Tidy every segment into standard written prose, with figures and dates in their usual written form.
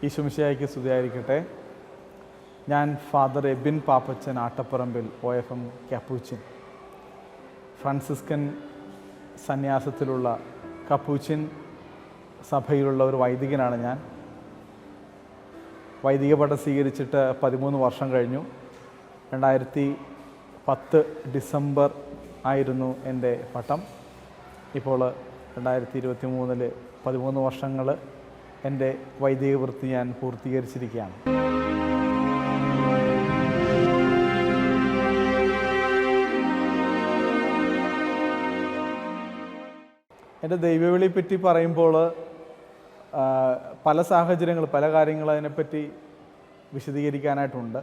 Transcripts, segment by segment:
ഈശോമിശിഹായ്ക്ക് സ്തുതിയായിരിക്കട്ടെ. ഞാൻ father Ebin Pappachan Attapparambil OFM Capuchin, Franciscan സന്യാസത്തിലുള്ള കപ്പൂച്ചിൻ സഭയിലുള്ള ഒരു വൈദികനാണ് ഞാൻ. വൈദിക പട്ടം സ്വീകരിച്ചിട്ട് 13 വർഷം കഴിഞ്ഞു. 2010 ഡിസംബർ ആയിരുന്നു എൻ്റെ പട്ടം. ഇപ്പോൾ 2023 13 വർഷങ്ങൾ എൻ്റെ വൈദിക വൃത്തി ഞാൻ പൂർത്തീകരിച്ചിരിക്കുകയാണ്. എൻ്റെ ദൈവവിളിയെപ്പറ്റി പറയുമ്പോൾ പല സാഹചര്യങ്ങൾ, പല കാര്യങ്ങൾ അതിനെപ്പറ്റി വിശദീകരിക്കാനായിട്ടുണ്ട്.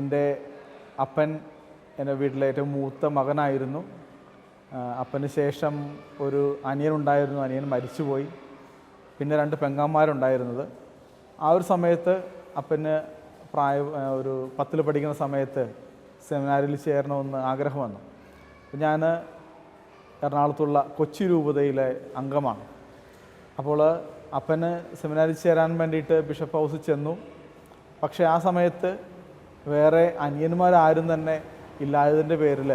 എൻ്റെ അപ്പൻ എൻ്റെ വീട്ടിലെ ഏറ്റവും മൂത്ത മകനായിരുന്നു. അപ്പന് ശേഷം ഒരു അനിയനുണ്ടായിരുന്നു. അനിയൻ മരിച്ചുപോയി. പിന്നെ 2 പെങ്ങന്മാരുണ്ടായിരുന്നത്. ആ ഒരു സമയത്ത് അപ്പന് ഒരു 10ൽ പഠിക്കുന്ന സമയത്ത് സെമിനാരിൽ ചേരണമെന്ന് ആഗ്രഹം വന്നു. ഞാൻ എറണാകുളത്തുള്ള കൊച്ചി രൂപതയിലെ അംഗമാണ്. അപ്പോൾ അപ്പന് സെമിനാരിൽ ചേരാൻ വേണ്ടിയിട്ട് ബിഷപ്പ് ഹൗസിൽ ചെന്നു. പക്ഷേ ആ സമയത്ത് വേറെ അനിയന്മാരാരും തന്നെ ഇല്ലാത്തതിൻ്റെ പേരിൽ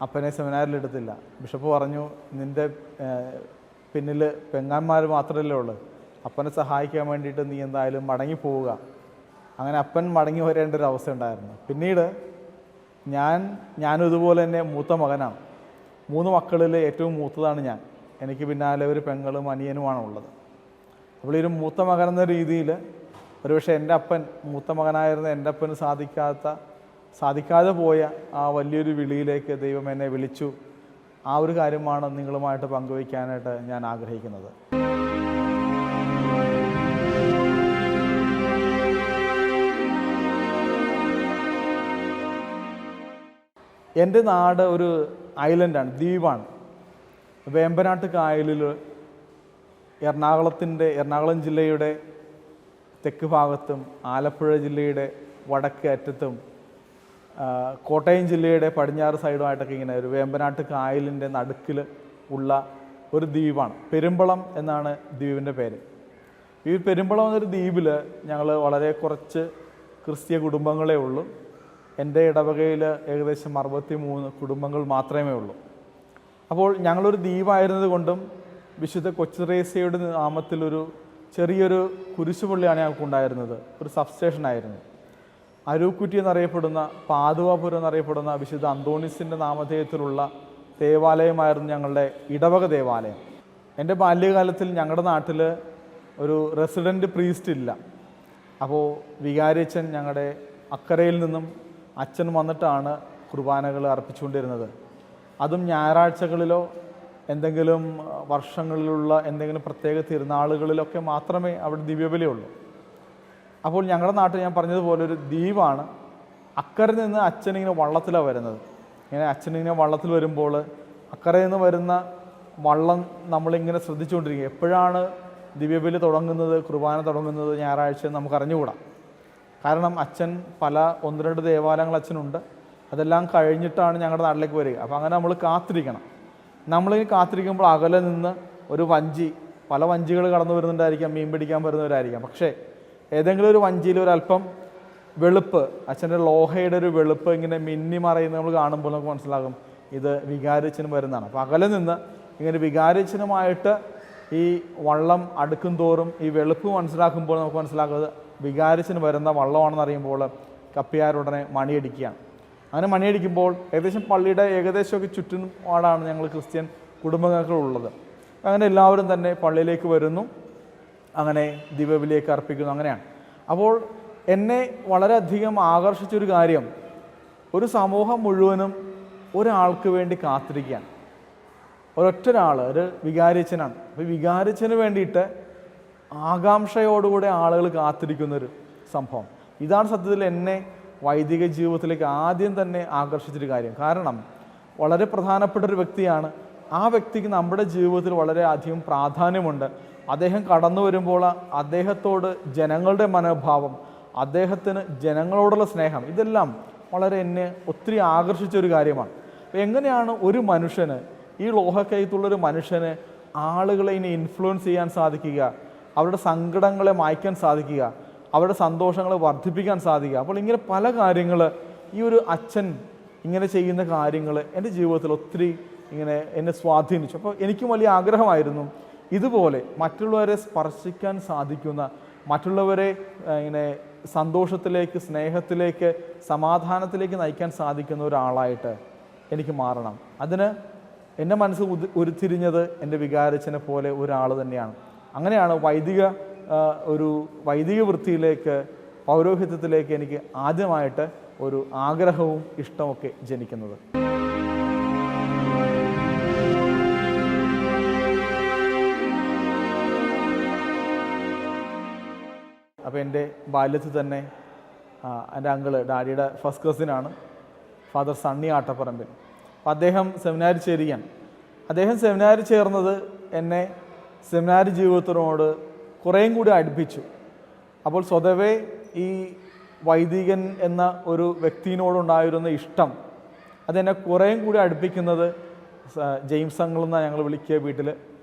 അപ്പനെ സെമിനാരിലെടുത്തില്ല. ബിഷപ്പ് പറഞ്ഞു, നിൻ്റെ പിന്നിൽ പെങ്ങന്മാർ മാത്രമല്ലേ ഉള്ളൂ, അപ്പനെ സഹായിക്കാൻ വേണ്ടിയിട്ട് നീ എന്തായാലും മടങ്ങിപ്പോവുക. അങ്ങനെ അപ്പൻ മടങ്ങി വരേണ്ട ഒരു അവസ്ഥ ഉണ്ടായിരുന്നു. പിന്നീട് ഞാനും ഇതുപോലെ തന്നെ മൂത്ത മകനാണ്. 3 മക്കളിൽ ഏറ്റവും മൂത്തതാണ് ഞാൻ. എനിക്ക് പിന്നാലെ ഒരു പെങ്ങളും അനിയനുമാണ് ഉള്ളത്. അപ്പോൾ ഈ ഒരു മൂത്ത മകൻ എന്ന രീതിയിൽ ഒരുപക്ഷെ എൻ്റെ അപ്പൻ, മൂത്ത മകനായിരുന്ന എൻ്റെ അപ്പന് സാധിക്കാതെ പോയ ആ വലിയൊരു വിളിയിലേക്ക് ദൈവം എന്നെ വിളിച്ചു. ആ ഒരു കാര്യമാണ് നിങ്ങളുമായിട്ട് പങ്കുവയ്ക്കാനായിട്ട് ഞാൻ ആഗ്രഹിക്കുന്നത്. എൻ്റെ നാട് ഒരു ഐലൻഡാണ്, ദ്വീപാണ്. വേമ്പനാട്ട് കായലിൽ എറണാകുളം ജില്ലയുടെ തെക്ക് ഭാഗത്തും ആലപ്പുഴ ജില്ലയുടെ വടക്ക് അറ്റത്തും കോട്ടയം ജില്ലയുടെ പടിഞ്ഞാറ് സൈഡുമായിട്ടൊക്കെ ഇങ്ങനെ ഒരു വേമ്പനാട്ട് കായലിൻ്റെ നടുക്കിൽ ഉള്ള ഒരു ദ്വീപാണ്. പെരുമ്പളം എന്നാണ് ദ്വീപിൻ്റെ പേര്. ഈ പെരുമ്പളം എന്നൊരു ദ്വീപിൽ ഞങ്ങൾ വളരെ കുറച്ച് ക്രിസ്തീയ കുടുംബങ്ങളേ ഉള്ളൂ. എൻ്റെ ഇടവകയിൽ ഏകദേശം 63 കുടുംബങ്ങൾ മാത്രമേ ഉള്ളൂ. അപ്പോൾ ഞങ്ങളൊരു ദ്വീപായിരുന്നത് കൊണ്ടും വിശുദ്ധ കൊച്ചുത്രേസ്യയുടെ നാമത്തിലൊരു ചെറിയൊരു കുരിശുപള്ളിയാണ് ഞങ്ങൾക്കുണ്ടായിരുന്നത്. ഒരു സബ്സ്റ്റേഷനായിരുന്നു. അരൂക്കുറ്റി എന്നറിയപ്പെടുന്ന, പാതുവാപുരം എന്നറിയപ്പെടുന്ന വിശുദ്ധ അന്തോണീസിൻ്റെ നാമധേയത്തിലുള്ള ദേവാലയമായിരുന്നു ഞങ്ങളുടെ ഇടവക ദേവാലയം. എൻ്റെ ബാല്യകാലത്തിൽ ഞങ്ങളുടെ നാട്ടിൽ ഒരു റെസിഡൻറ്റ് പ്രീസ്റ്റ് ഇല്ല. അപ്പോൾ വികാരിയച്ഛൻ ഞങ്ങളുടെ അക്കരയിൽ നിന്നും അച്ഛൻ വന്നിട്ടാണ് കുർബാനകൾ അർപ്പിച്ചുകൊണ്ടിരുന്നത്. അതും ഞായറാഴ്ചകളിലോ എന്തെങ്കിലും വർഷങ്ങളിലുള്ള എന്തെങ്കിലും പ്രത്യേക തിരുനാളുകളിലൊക്കെ മാത്രമേ അവിടെ ദിവ്യബലിയുള്ളൂ. അപ്പോൾ ഞങ്ങളുടെ നാട്ടിൽ ഞാൻ പറഞ്ഞതുപോലെ ഒരു ദ്വീപാണ്. അക്കരെ നിന്ന് അച്ഛനിങ്ങനെ വള്ളത്തിലാണ് വരുന്നത്. അച്ഛനിങ്ങനെ വള്ളത്തിൽ വരുമ്പോൾ അക്കരയിൽ നിന്ന് വരുന്ന വള്ളം നമ്മളിങ്ങനെ ശ്രദ്ധിച്ചുകൊണ്ടിരിക്കുക. എപ്പോഴാണ് ദിവ്യബലി തുടങ്ങുന്നത്, കുർബാന തുടങ്ങുന്നത് ഞായറാഴ്ച നമുക്ക് അറിഞ്ഞുകൂടാ. കാരണം അച്ഛൻ 1-2 ദേവാലയങ്ങൾ അച്ഛനുണ്ട്. അതെല്ലാം കഴിഞ്ഞിട്ടാണ് ഞങ്ങളുടെ നാട്ടിലേക്ക് വരിക. അപ്പോൾ അങ്ങനെ നമ്മൾ കാത്തിരിക്കണം. നമ്മളിങ്ങനെ കാത്തിരിക്കുമ്പോൾ അകലെ നിന്ന് ഒരു വഞ്ചി, പല വഞ്ചികൾ കടന്നു വരുന്നുണ്ടായിരിക്കാം, മീൻ പിടിക്കാൻ വരുന്നവരായിരിക്കാം. പക്ഷേ ഏതെങ്കിലും ഒരു വഞ്ചിയിൽ ഒരല്പം വെളുപ്പ്, അച്ഛൻ്റെ ലോഹയുടെ ഒരു വെളുപ്പ് ഇങ്ങനെ മിന്നി മറയുന്ന നമ്മൾ കാണുമ്പോൾ നമുക്ക് മനസ്സിലാകും ഇത് വികാരിയച്ഛനും വരുന്നതാണ്. അപ്പോൾ അകലെ നിന്ന് ഇങ്ങനെ വികാരിയച്ഛനുമായിട്ട് ഈ വള്ളം അടുക്കും തോറും ഈ വെളുപ്പ് മനസ്സിലാക്കുമ്പോൾ നമുക്ക് മനസ്സിലാക്കുന്നത് വികാരിയച്ഛന് വരുന്ന വള്ളമാണെന്ന് അറിയുമ്പോൾ കപ്പിയാരുടനെ മണിയടിക്കുകയാണ്. അങ്ങനെ മണിയടിക്കുമ്പോൾ ഏകദേശം പള്ളിയുടെ ഏകദേശമൊക്കെ ചുറ്റുപാടാണ് ഞങ്ങൾ ക്രിസ്ത്യൻ കുടുംബങ്ങൾക്കുള്ളത്. അങ്ങനെ എല്ലാവരും തന്നെ പള്ളിയിലേക്ക് വരുന്നു, അങ്ങനെ ദിവ്യബലിയൊക്കെ അർപ്പിക്കുന്നു. അങ്ങനെയാണ്. അപ്പോൾ എന്നെ വളരെയധികം ആകർഷിച്ചൊരു കാര്യം, ഒരു സമൂഹം മുഴുവനും ഒരാൾക്ക് വേണ്ടി കാത്തിരിക്കുകയാണ്. ഒരൊറ്റൊരാൾ, ഒരു വികാരിയച്ഛനാണ്. അപ്പോൾ വികാരിയച്ഛന് വേണ്ടിയിട്ട് ആകാംക്ഷയോടുകൂടെ ആളുകൾ കാത്തിരിക്കുന്നൊരു സംഭവം. ഇതാണ് സത്യത്തിൽ എന്നെ വൈദിക ജീവിതത്തിലേക്ക് ആദ്യം തന്നെ ആകർഷിച്ചൊരു കാര്യം. കാരണം വളരെ പ്രധാനപ്പെട്ടൊരു വ്യക്തിയാണ്. ആ വ്യക്തിക്ക് നമ്മുടെ ജീവിതത്തിൽ വളരെ അധികം പ്രാധാന്യമുണ്ട്. അദ്ദേഹം കടന്നു വരുമ്പോൾ അദ്ദേഹത്തോട് ജനങ്ങളുടെ മനോഭാവം, അദ്ദേഹത്തിന് ജനങ്ങളോടുള്ള സ്നേഹം, ഇതെല്ലാം വളരെ എന്നെ ഒത്തിരി ആകർഷിച്ചൊരു കാര്യമാണ്. എങ്ങനെയാണ് ഒരു മനുഷ്യന്, ഈ ലോഹക്കയത്തുള്ളൊരു മനുഷ്യന് ആളുകളെ ഇനി ഇൻഫ്ലുവൻസ് ചെയ്യാൻ സാധിക്കുക, അവരുടെ സങ്കടങ്ങളെ മായ്ക്കാൻ സാധിക്കുക, അവരുടെ സന്തോഷങ്ങളെ വർദ്ധിപ്പിക്കാൻ സാധിക്കുക. അപ്പോൾ ഇങ്ങനെ പല കാര്യങ്ങൾ ഈ ഒരു അച്ഛൻ ഇങ്ങനെ ചെയ്യുന്ന കാര്യങ്ങൾ എൻ്റെ ജീവിതത്തിൽ ഒത്തിരി ഇങ്ങനെ എന്നെ സ്വാധീനിച്ചു. അപ്പോൾ എനിക്കും വലിയ ആഗ്രഹമായിരുന്നു ഇതുപോലെ മറ്റുള്ളവരെ സ്പർശിക്കാൻ സാധിക്കുന്ന, മറ്റുള്ളവരെ ഇങ്ങനെ സന്തോഷത്തിലേക്ക്, സ്നേഹത്തിലേക്ക്, സമാധാനത്തിലേക്ക് നയിക്കാൻ സാധിക്കുന്ന ഒരാളായിട്ട് എനിക്ക് മാറണം. അതിന് എൻ്റെ മനസ്സ് ഉരുത്തിരിഞ്ഞത് എൻ്റെ വികാരച്ചനെ പോലെ ഒരാൾ തന്നെയാണ്. അങ്ങനെയാണ് വൈദിക വൃത്തിയിലേക്ക്, പൗരോഹിത്യത്തിലേക്ക് എനിക്ക് ആദ്യമായിട്ട് ഒരു ആഗ്രഹവും ഇഷ്ടമൊക്കെ ജനിക്കുന്നത്. അപ്പോൾ എൻ്റെ ബാല്യത്തിൽ തന്നെ എൻ്റെ അങ്കിള്, ഡാഡിയുടെ ഫസ്റ്റ് കസിനാണ് ഫാദർ സണ്ണി ആട്ടപ്പറമ്പിൽ. അപ്പോൾ അദ്ദേഹം സെമിനാരി ചേരുകയാണ്. അദ്ദേഹം സെമിനാരി ചേർന്നത് എന്നെ സെമിനാരി ജീവിതത്തിനോട് കുറേയും കൂടി അടുപ്പിച്ചു. അപ്പോൾ സ്വതവേ ഈ വൈദികൻ എന്ന ഒരു വ്യക്തിയോടുണ്ടായിരുന്ന ഇഷ്ടം അതെന്നെ കുറേയും കൂടി അടുപ്പിക്കുന്നത് ജെയിംസ് അങ്കിൾ എന്നാണ് ഞങ്ങൾ വിളിക്കുക വീട്ടിൽ.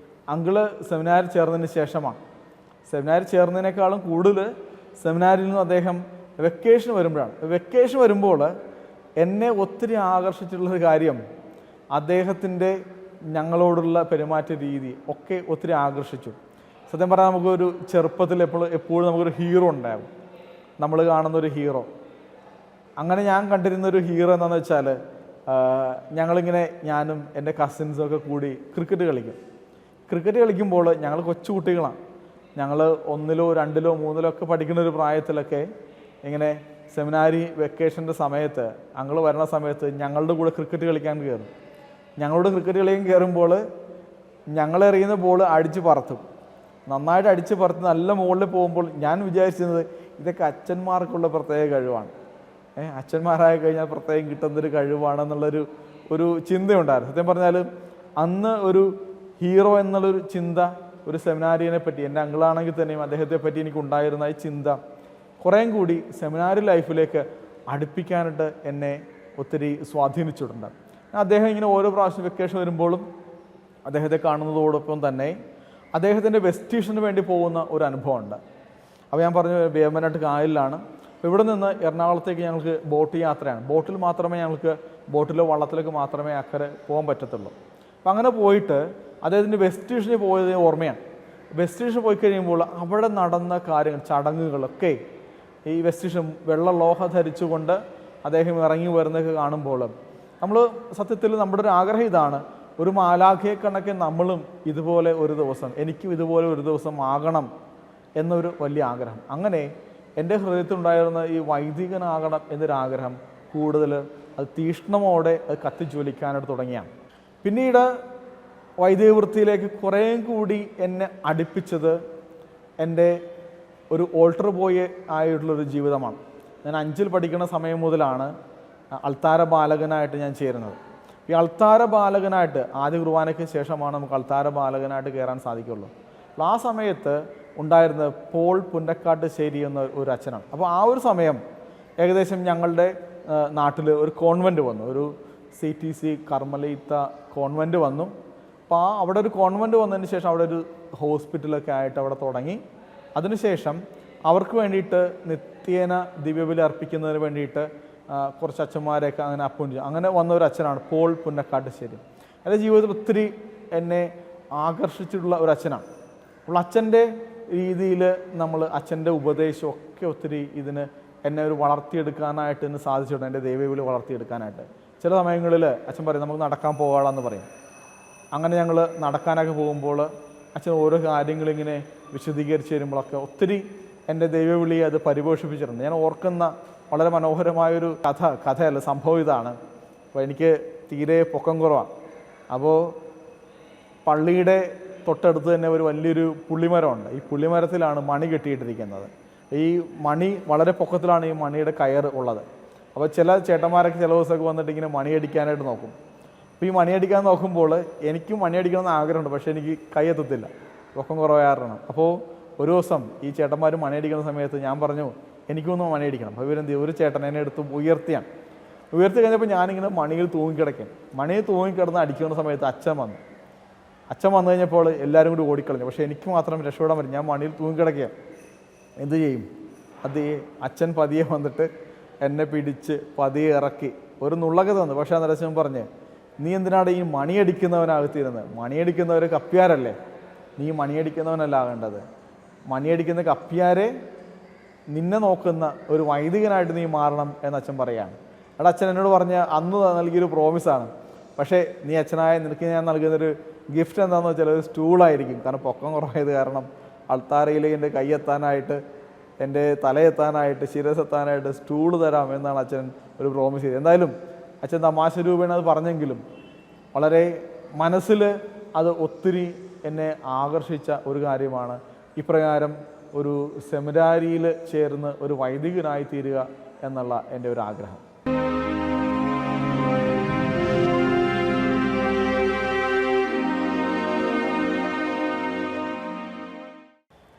അങ്കിള് സെമിനാരി ചേർന്നതിന് ശേഷമാണ്. സെമിനാരി ചേർന്നതിനേക്കാളും കൂടുതൽ സെമിനാരിൽ നിന്ന് അദ്ദേഹം വെക്കേഷൻ വരുമ്പോഴാണ്. വെക്കേഷൻ വരുമ്പോൾ എന്നെ ഒത്തിരി ആകർഷിച്ചിട്ടുള്ളൊരു കാര്യം അദ്ദേഹത്തിൻ്റെ ഞങ്ങളോടുള്ള പെരുമാറ്റ രീതി ഒക്കെ ഒത്തിരി ആകർഷിച്ചു. സത്യം പറഞ്ഞാൽ നമുക്കൊരു ചെറുപ്പത്തിൽ എപ്പോഴും നമുക്കൊരു ഹീറോ ഉണ്ടാകും, നമ്മൾ കാണുന്നൊരു ഹീറോ. അങ്ങനെ ഞാൻ കണ്ടിരുന്നൊരു ഹീറോ എന്താണെന്ന് വെച്ചാൽ, ഞങ്ങളിങ്ങനെ ഞാനും എൻ്റെ കസിൻസൊക്കെ കൂടി ക്രിക്കറ്റ് കളിക്കും. ക്രിക്കറ്റ് കളിക്കുമ്പോൾ ഞങ്ങൾ കൊച്ചു കുട്ടികളാണ്. ഞങ്ങൾ 1, 2, 3 ഒക്കെ പഠിക്കുന്ന ഒരു പ്രായത്തിലൊക്കെ ഇങ്ങനെ സെമിനാരി വെക്കേഷൻ്റെ സമയത്ത് അങ്ങൾ വരുന്ന സമയത്ത് ഞങ്ങളുടെ കൂടെ ക്രിക്കറ്റ് കളിക്കാൻ കയറും. ഞങ്ങളോട് ക്രിക്കറ്റ് കളിക്കാൻ കയറുമ്പോൾ ഞങ്ങളെറിയുന്ന ബോൾ അടിച്ച് പറത്തും. നന്നായിട്ട് അടിച്ച് പറത്ത് നല്ല മുകളിൽ പോകുമ്പോൾ ഞാൻ വിചാരിച്ചിരുന്നത് ഇതൊക്കെ അച്ഛന്മാർക്കുള്ള പ്രത്യേക കഴിവാണ്, അച്ഛന്മാരായ കഴിഞ്ഞാൽ പ്രത്യേകം കിട്ടുന്നൊരു കഴിവാണെന്നുള്ളൊരു ചിന്തയുണ്ടായിരുന്നു. സത്യം പറഞ്ഞാൽ അന്ന് ഒരു ഹീറോ എന്നുള്ളൊരു ചിന്ത ഒരു സെമിനാരിയെ പറ്റി, എൻ്റെ അങ്കിളാണെങ്കിൽ തന്നെയും അദ്ദേഹത്തെ പറ്റി എനിക്കുണ്ടായിരുന്ന ഈ ചിന്ത കുറേയും കൂടി സെമിനാരി ലൈഫിലേക്ക് അടുപ്പിക്കാനായിട്ട് എന്നെ ഒത്തിരി സ്വാധീനിച്ചിട്ടുണ്ട്. അദ്ദേഹം ഇങ്ങനെ ഓരോ പ്രാവശ്യം വെക്കേഷൻ വരുമ്പോഴും അദ്ദേഹത്തെ കാണുന്നതോടൊപ്പം തന്നെ അദ്ദേഹത്തിൻ്റെ വെസ്റ്റീഷന് വേണ്ടി പോകുന്ന ഒരു അനുഭവമുണ്ട്. അപ്പോൾ ഞാൻ പറഞ്ഞു വേമ്പനാട്ട് കായലിലാണ്. അപ്പോൾ ഇവിടെ നിന്ന് എറണാകുളത്തേക്ക് ഞങ്ങൾക്ക് ബോട്ട് യാത്രയാണ്. ബോട്ടിലോ വള്ളത്തിലേക്ക് മാത്രമേ അക്കരെ പോകാൻ പറ്റത്തുള്ളൂ. അപ്പം അങ്ങനെ പോയിട്ട് അദ്ദേഹത്തിൻ്റെ വെസ്റ്റീഷനിൽ പോയത് ഓർമ്മയാണ്. വെസ്റ്റീഷൻ പോയി കഴിയുമ്പോൾ അവിടെ നടന്ന കാര്യങ്ങൾ, ചടങ്ങുകളൊക്കെ ഈ വെസ്റ്റീഷൻ വെള്ള ലോഹ ധരിച്ചുകൊണ്ട് അദ്ദേഹം ഇറങ്ങി വരുന്നതൊക്കെ കാണുമ്പോൾ നമ്മൾ സത്യത്തിൽ നമ്മുടെ ഒരു ആഗ്രഹം ഇതാണ്, ഒരു മാലാഖയെ കണക്കെ നമ്മളും ഇതുപോലെ ഒരു ദിവസം, എനിക്കും ഇതുപോലെ ഒരു ദിവസം ആകണം എന്നൊരു വലിയ ആഗ്രഹം. അങ്ങനെ എൻ്റെ ഹൃദയത്തിലുണ്ടായിരുന്ന ഈ വൈദികനാകണം എന്നൊരാഗ്രഹം കൂടുതൽ അത് തീഷ്ണമോടെ അത് കത്തിജ്വലിക്കാനായിട്ട് തുടങ്ങിയാണ്. പിന്നീട് വൈദിക വൃത്തിയിലേക്ക് കുറേയും കൂടി എന്നെ അടുപ്പിച്ചത് എൻ്റെ ഒരു ഓൾട്ടർ ബോയ് ആയിട്ടുള്ളൊരു ജീവിതമാണ്. ഞാൻ 5ൽ പഠിക്കുന്ന സമയം മുതലാണ് അൾത്താര ബാലകനായിട്ട് ഞാൻ ചേരുന്നത്. ഈ അൾത്താര ബാലകനായിട്ട് ആദ്യ കുർബാനയ്ക്ക് ശേഷമാണ് നമുക്ക് അൾത്താര ബാലകനായിട്ട് കയറാൻ സാധിക്കുള്ളൂ. അപ്പോൾ ആ സമയത്ത് ഉണ്ടായിരുന്നത് പോൾ പുന്നക്കാട്ടുശ്ശേരി എന്ന ഒരു അച്ഛനാണ്. അപ്പോൾ ആ ഒരു സമയം ഏകദേശം ഞങ്ങളുടെ നാട്ടിൽ ഒരു കോൺവെൻറ്റ് വന്നു, ഒരു CTC കർമ്മലീത്ത കോൺവെൻറ്റ് വന്നു. അപ്പോൾ അവിടെ ഒരു കോൺവെൻറ്റ് വന്നതിന് ശേഷം അവിടെ ഒരു ഹോസ്പിറ്റലൊക്കെ ആയിട്ട് അവിടെ തുടങ്ങി. അതിനുശേഷം അവർക്ക് വേണ്ടിയിട്ട് നിത്യേന ദിവ്യബലി അർപ്പിക്കുന്നതിന് വേണ്ടിയിട്ട് കുറച്ച് അച്ഛന്മാരെയൊക്കെ അങ്ങനെ അപ്പോയിൻ്റ് ചെയ്യും. അങ്ങനെ വന്ന ഒരു അച്ഛനാണ് പോൾ പുന്നക്കാട്ടുശ്ശേരി. എൻ്റെ ജീവിതത്തിൽ ഒത്തിരി എന്നെ ആകർഷിച്ചിട്ടുള്ള ഒരു അച്ഛനാണ്. അപ്പോൾ അച്ഛൻ്റെ രീതിയിൽ അച്ഛൻ്റെ ഉപദേശമൊക്കെ ഒത്തിരി എന്നെ ഒരു വളർത്തിയെടുക്കാനായിട്ട് ഇന്ന് സാധിച്ചിട്ടുണ്ട്, എൻ്റെ ദൈവവിളി വളർത്തിയെടുക്കാനായിട്ട്. ചില സമയങ്ങളിൽ അച്ഛൻ പറയും നമുക്ക് നടക്കാൻ പോകാമെന്ന് പറയും. അങ്ങനെ ഞങ്ങൾ നടക്കാനൊക്കെ പോകുമ്പോൾ അച്ഛൻ ഓരോ കാര്യങ്ങളിങ്ങനെ വിശദീകരിച്ച് തരുമ്പോഴൊക്കെ ഒത്തിരി എൻ്റെ ദൈവവിളിയെ അത് പരിപോഷിപ്പിച്ചിട്ടുണ്ട്. ഞാൻ ഓർക്കുന്ന വളരെ മനോഹരമായൊരു കഥയല്ല, സംഭവം ഇതാണ്. അപ്പോൾ എനിക്ക് തീരെ പൊക്കം കുറവാണ്. അപ്പോൾ പള്ളിയുടെ തൊട്ടടുത്ത് തന്നെ ഒരു വലിയൊരു പുള്ളിമരമുണ്ട്. ഈ പുള്ളിമരത്തിലാണ് മണി കെട്ടിയിട്ടിരിക്കുന്നത്. ഈ മണി വളരെ പൊക്കത്തിലാണ് ഈ മണിയുടെ കയർ ഉള്ളത്. അപ്പോൾ ചില ചേട്ടന്മാരൊക്കെ ചില ദിവസമൊക്കെ വന്നിട്ട് ഇങ്ങനെ മണിയടിക്കാനായിട്ട് നോക്കും. അപ്പോൾ ഈ മണിയടിക്കാൻ നോക്കുമ്പോൾ എനിക്കും മണിയടിക്കണമെന്ന് ആഗ്രഹമുണ്ട്, പക്ഷേ എനിക്ക് കൈയെത്തത്തില്ല, പൊക്കം കുറവായിരുന്നു. അപ്പോൾ ഒരു ദിവസം ഈ ചേട്ടന്മാർ മണിയടിക്കുന്ന സമയത്ത് ഞാൻ പറഞ്ഞു എനിക്കൊന്ന് മണിയടിക്കണം. അപ്പോൾ ഇവരെന്ത് ഒരു ചേട്ടൻ എന്നെ എടുത്ത് ഉയർത്തി കഴിഞ്ഞപ്പോൾ ഞാനിങ്ങനെ മണിയിൽ തൂങ്ങിക്കിടക്കും. മണിയിൽ തൂങ്ങിക്കിടന്ന് അടിക്കുന്ന സമയത്ത് അച്ഛൻ വന്നു. അച്ഛൻ വന്നു കഴിഞ്ഞപ്പോൾ എല്ലാവരും കൂടി ഓടിക്കളഞ്ഞു. പക്ഷേ എനിക്ക് മാത്രം രക്ഷപ്പെടാൻ പറ്റും. ഞാൻ മണിയിൽ തൂങ്ങിക്കിടക്കുക. എന്ത് ചെയ്യും? അത് അച്ഛൻ പതിയെ വന്നിട്ട് എന്നെ പിടിച്ച് പതിയെ ഇറക്കി ഒരു നുള്ളക തന്നു. പക്ഷേ ആ നരസിംഹൻ പറഞ്ഞ്, നീ എന്തിനാണ് ഈ മണിയടിക്കുന്നവനകത്തിരുന്നത്? മണിയടിക്കുന്നവർ കപ്പ്യാരല്ലേ, നീ മണിയടിക്കുന്നവനല്ല ആകേണ്ടത്. മണിയടിക്കുന്ന കപ്പ്യാരെ നിന്നെ നോക്കുന്ന ഒരു വൈദികനായിട്ട് നീ മാറണം എന്ന് അച്ഛൻ പറയുകയാണ്. അവിടെ അച്ഛൻ എന്നോട് പറഞ്ഞ അന്ന് നൽകിയൊരു പ്രോമിസാണ്. പക്ഷേ നീ അച്ഛനായ നിനക്ക് ഞാൻ നൽകുന്നൊരു ഗിഫ്റ്റ് എന്താണെന്ന് വെച്ചാൽ ഒരു സ്റ്റൂളായിരിക്കും. കാരണം പൊക്കം കുറവായത് കാരണം അൾത്താരയിലേക്ക് എൻ്റെ കൈയെത്താനായിട്ട്, എൻ്റെ തലയെത്താനായിട്ട്, ശിരസെത്താനായിട്ട് സ്റ്റൂള് തരാം എന്നാണ് അച്ഛൻ ഒരു പ്രോമിസ് ചെയ്തത്. എന്തായാലും അച്ഛൻ തമാശ രൂപേണ അത് പറഞ്ഞെങ്കിലും വളരെ മനസ്സിൽ അത് ഒത്തിരി എന്നെ ആകർഷിച്ച ഒരു കാര്യമാണ്. ഇപ്രകാരം ഒരു സെമിനാരിയിൽ ചേർന്ന് ഒരു വൈദികനായി തീരുക എന്നുള്ള എൻ്റെ ഒരു ആഗ്രഹം.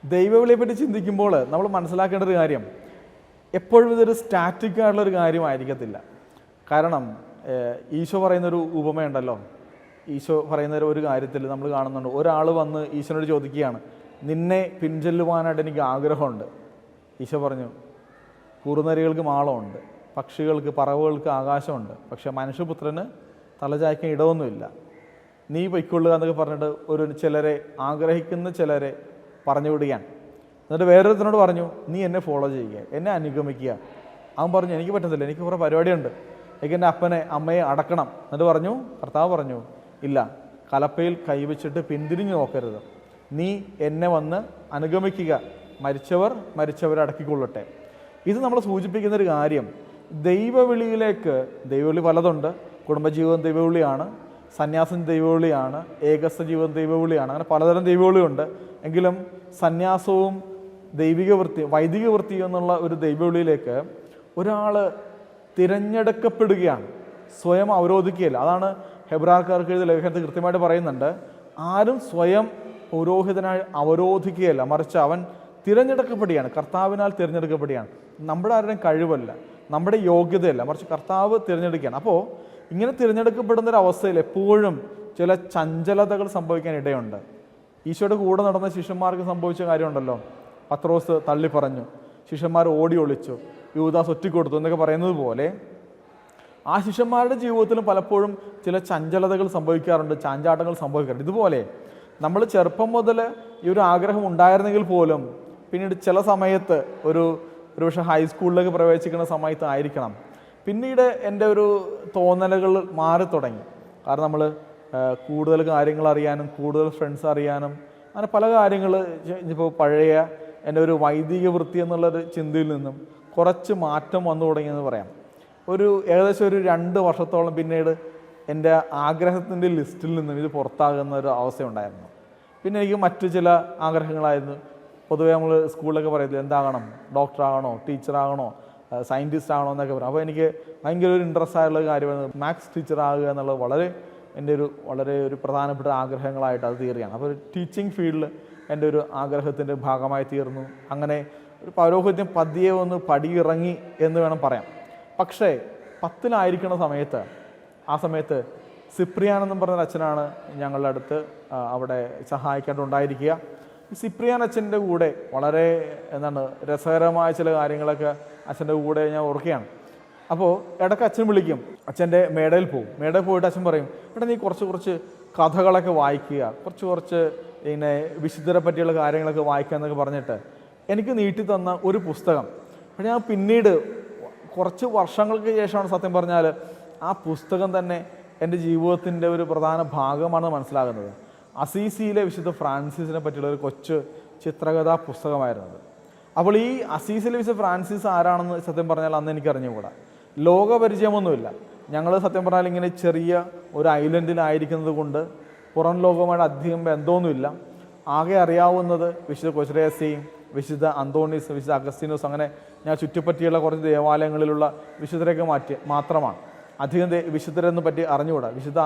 ദൈവവിളിയെപ്പറ്റി ചിന്തിക്കുമ്പോൾ നമ്മൾ മനസ്സിലാക്കേണ്ട ഒരു കാര്യം, എപ്പോഴും ഇതൊരു സ്റ്റാറ്റിക് ആയിട്ടുള്ളൊരു കാര്യമായിരിക്കത്തില്ല. കാരണം ഈശോ പറയുന്നൊരു ഉപമയുണ്ടല്ലോ. ഈശോ പറയുന്ന ഒരു കാര്യത്തിൽ നമ്മൾ കാണുന്നുണ്ട്, ഒരാൾ വന്ന് ഈശോനോട് ചോദിക്കുകയാണ്, നിന്നെ പിൻചെല്ലുവാനായിട്ട് എനിക്ക് ആഗ്രഹമുണ്ട്. ഈശോ പറഞ്ഞു, കുറുനരികൾക്ക് മാളമുണ്ട്, പക്ഷികൾക്ക്, പറവുകൾക്ക് ആകാശമുണ്ട്, പക്ഷെ മനുഷ്യപുത്രന് തലചായ്ക്കാൻ ഇടമൊന്നുമില്ല. നീ പൊയ്ക്കൊള്ളുക എന്നൊക്കെ പറഞ്ഞിട്ട് ചിലരെ ആഗ്രഹിക്കുന്ന ചിലരെ പറഞ്ഞു വിടുകയാണ്. എന്നിട്ട് വേറൊരുത്തനോട് പറഞ്ഞു, നീ എന്നെ ഫോളോ ചെയ്യുക, എന്നെ അനുഗമിക്കുക. അവൻ പറഞ്ഞു, എനിക്ക് പറ്റത്തില്ല, എനിക്ക് കുറേ പരിപാടിയുണ്ട്, എനിക്ക് എൻ്റെ അപ്പനെ അമ്മയെ അടക്കണം. എന്നിട്ട് പറഞ്ഞു, കർത്താവ് പറഞ്ഞു, ഇല്ല, കലപ്പയിൽ കൈവച്ചിട്ട് പിന്തിരിഞ്ഞു നോക്കരുത്, നീ എന്നെ വന്ന് അനുഗമിക്കുക, മരിച്ചവരെ അടക്കിക്കൊള്ളട്ടെ. ഇത് നമ്മൾ സൂചിപ്പിക്കുന്നൊരു കാര്യം, ദൈവവിളിയിലേക്ക്, ദൈവവിളി പലതുണ്ട്. കുടുംബജീവിതം ദൈവവിളിയാണ്, സന്യാസം ദൈവവിളിയാണ്, ഏകസ്ഥ ജീവിതം ദൈവവിളിയാണ്, അങ്ങനെ പലതരം ദൈവവിളിയുണ്ട്. എങ്കിലും സന്യാസവും ദൈവിക വൃത്തി, വൈദിക വൃത്തി എന്നുള്ള ഒരു ദൈവവിളിയിലേക്ക് ഒരാൾ തിരഞ്ഞെടുക്കപ്പെടുകയാണ്, സ്വയം അവരോധിക്കുകയല്ല. അതാണ് ഹെബ്രായർക്കാർക്ക് എഴുതിയ ലേഖനത്തിൽ കൃത്യമായിട്ട് പറയുന്നുണ്ട്, ആരും സ്വയം പുരോഹിതനായി അവരോധിക്കുകയല്ല, മറിച്ച് അവൻ തിരഞ്ഞെടുക്കപ്പെടുകയാണ്, കർത്താവിനാൽ തിരഞ്ഞെടുക്കപ്പെടുകയാണ്. നമ്മുടെ ആരുടെയും കഴിവല്ല, നമ്മുടെ യോഗ്യതയല്ല, മറിച്ച് കർത്താവ് തിരഞ്ഞെടുക്കുകയാണ്. അപ്പോൾ ഇങ്ങനെ തിരഞ്ഞെടുക്കപ്പെടുന്നൊരവസ്ഥയിൽ എപ്പോഴും ചില ചഞ്ചലതകൾ സംഭവിക്കാൻ ഇടയുണ്ട്. ഈശോയുടെ കൂടെ നടന്ന ശിഷ്യന്മാർക്ക് സംഭവിച്ച കാര്യമുണ്ടല്ലോ, പത്രോസ് തള്ളി പറഞ്ഞു, ശിഷ്യന്മാർ ഓടി ഒളിച്ചു, യൂദാസ് ഒറ്റിക്കൊടുത്തു എന്നൊക്കെ പറയുന്നത് പോലെ ആ ശിഷ്യന്മാരുടെ ജീവിതത്തിലും പലപ്പോഴും ചില ചഞ്ചലതകൾ സംഭവിക്കാറുണ്ട്, ചാഞ്ചാട്ടങ്ങൾ സംഭവിക്കാറുണ്ട്. ഇതുപോലെ നമ്മൾ ചെറുപ്പം മുതൽ ഈ ഒരു ആഗ്രഹം ഉണ്ടായിരുന്നെങ്കിൽ പോലും പിന്നീട് ചില സമയത്ത് ഒരുപക്ഷെ ഹൈസ്കൂളിലേക്ക് പ്രവേശിക്കുന്ന സമയത്തായിരിക്കണം പിന്നീട് എൻ്റെ ഒരു തോന്നലുകൾ മാറി തുടങ്ങി. കാരണം നമ്മൾ കൂടുതൽ കാര്യങ്ങൾ അറിയാനും കൂടുതൽ ഫ്രണ്ട്സ് അറിയാനും അങ്ങനെ പല കാര്യങ്ങൾ, ഇപ്പോൾ പഴയ എൻ്റെ ഒരു വൈദിക വൃത്തി എന്നുള്ളൊരു ചിന്തയിൽ നിന്നും കുറച്ച് മാറ്റം വന്നു തുടങ്ങിയെന്ന് പറയാം. ഏകദേശം ഒരു 2 വർഷത്തോളം പിന്നീട് എൻ്റെ ആഗ്രഹത്തിൻ്റെ ലിസ്റ്റിൽ നിന്നും ഇത് പുറത്താകുന്ന ഒരു അവസ്ഥയുണ്ടായിരുന്നു. പിന്നെ എനിക്ക് മറ്റു ചില ആഗ്രഹങ്ങളായിരുന്നു. പൊതുവേ നമ്മൾ സ്കൂളിലൊക്കെ പറയത്തില്ല, എന്താകണം, ഡോക്ടറാകണോ, ടീച്ചറാകണോ, സയൻറ്റിസ്റ്റ് ആകണോ എന്നൊക്കെ പറയും. അപ്പോൾ എനിക്ക് ഭയങ്കര ഒരു ഇൻട്രസ്റ്റ് ആയിട്ടുള്ള കാര്യമാണ് മാത്സ് ടീച്ചർ ആകുക എന്നുള്ളത്. എൻ്റെ വളരെ ഒരു പ്രധാനപ്പെട്ട ആഗ്രഹങ്ങളായിട്ട് അത് തീരുകയാണ്. അപ്പോൾ ഒരു ടീച്ചിങ് ഫീൽഡിൽ എൻ്റെ ഒരു ആഗ്രഹത്തിൻ്റെ ഭാഗമായി തീർന്നു. അങ്ങനെ ഒരു പൗരോഹിത്യം പതിയെ ഒന്ന് പടിയിറങ്ങി എന്ന് വേണം പറയാം. പക്ഷേ 10-ലായിരിക്കുന്ന സമയത്ത്, ആ സമയത്ത് സിപ്രിയാൻ എന്നും പറഞ്ഞൊരു അച്ഛനാണ് ഞങ്ങളുടെ അടുത്ത് അവിടെ സഹായിക്കാണ്ടുണ്ടായിരിക്കുക. ഈ സിപ്രിയാൻ അച്ഛൻ്റെ കൂടെ വളരെ രസകരമായ ചില കാര്യങ്ങളൊക്കെ അച്ഛൻ്റെ കൂടെ ഞാൻ ഓർക്കുകയാണ്. അപ്പോൾ ഇടയ്ക്ക് അച്ഛൻ വിളിക്കും, അച്ഛൻ്റെ മേടയിൽ പോകും. മേടയിൽ പോയിട്ട് അച്ഛൻ പറയും, എടാ നീ കുറച്ച് കഥകളൊക്കെ വായിക്കുക, കുറച്ച് ഇങ്ങനെ വിശുദ്ധരെ പറ്റിയുള്ള കാര്യങ്ങളൊക്കെ വായിക്കുക എന്നൊക്കെ പറഞ്ഞിട്ട് എനിക്ക് നീട്ടി തന്ന ഒരു പുസ്തകം. പക്ഷേ ഞാൻ പിന്നീട് കുറച്ച് വർഷങ്ങൾക്ക് ശേഷമാണ് സത്യം പറഞ്ഞാൽ ആ പുസ്തകം തന്നെ എൻ്റെ ജീവിതത്തിൻ്റെ ഒരു പ്രധാന ഭാഗമാണെന്ന് മനസ്സിലാകുന്നത്. അസീസിയിലെ വിശുദ്ധ ഫ്രാൻസിസിനെ പറ്റിയുള്ള ഒരു കൊച്ചു ചിത്രകഥാ പുസ്തകമായിരുന്നത്. അപ്പോൾ ഈ അസീസിലെ വിശുദ്ധ ഫ്രാൻസിസ് ആരാണെന്ന് സത്യം പറഞ്ഞാൽ അന്ന് എനിക്ക് അറിഞ്ഞുകൂടാ. ലോകപരിചയമൊന്നുമില്ല. ഞങ്ങൾ സത്യം പറഞ്ഞാൽ ഇങ്ങനെ ചെറിയ ഒരു ഐലൻഡിലായിരിക്കുന്നത് കൊണ്ട് പുറം ലോകവുമായിട്ട് അധികം ബന്ധമൊന്നുമില്ല. ആകെ അറിയാവുന്നത് വിശുദ്ധ കൊച്ചുരേസയും വിശുദ്ധ അന്തോണീസ്, വിശുദ്ധ അഗസ്തീനോസ്, അങ്ങനെ ഞാൻ ചുറ്റിപ്പറ്റിയുള്ള കുറച്ച് ദേവാലയങ്ങളിലുള്ള വിശുദ്ധരൊക്കെ മാത്രമാണ്. അധികം വിശുദ്ധരെന്ന് പറ്റി അറിഞ്ഞുകൂടാ. വിശുദ്ധ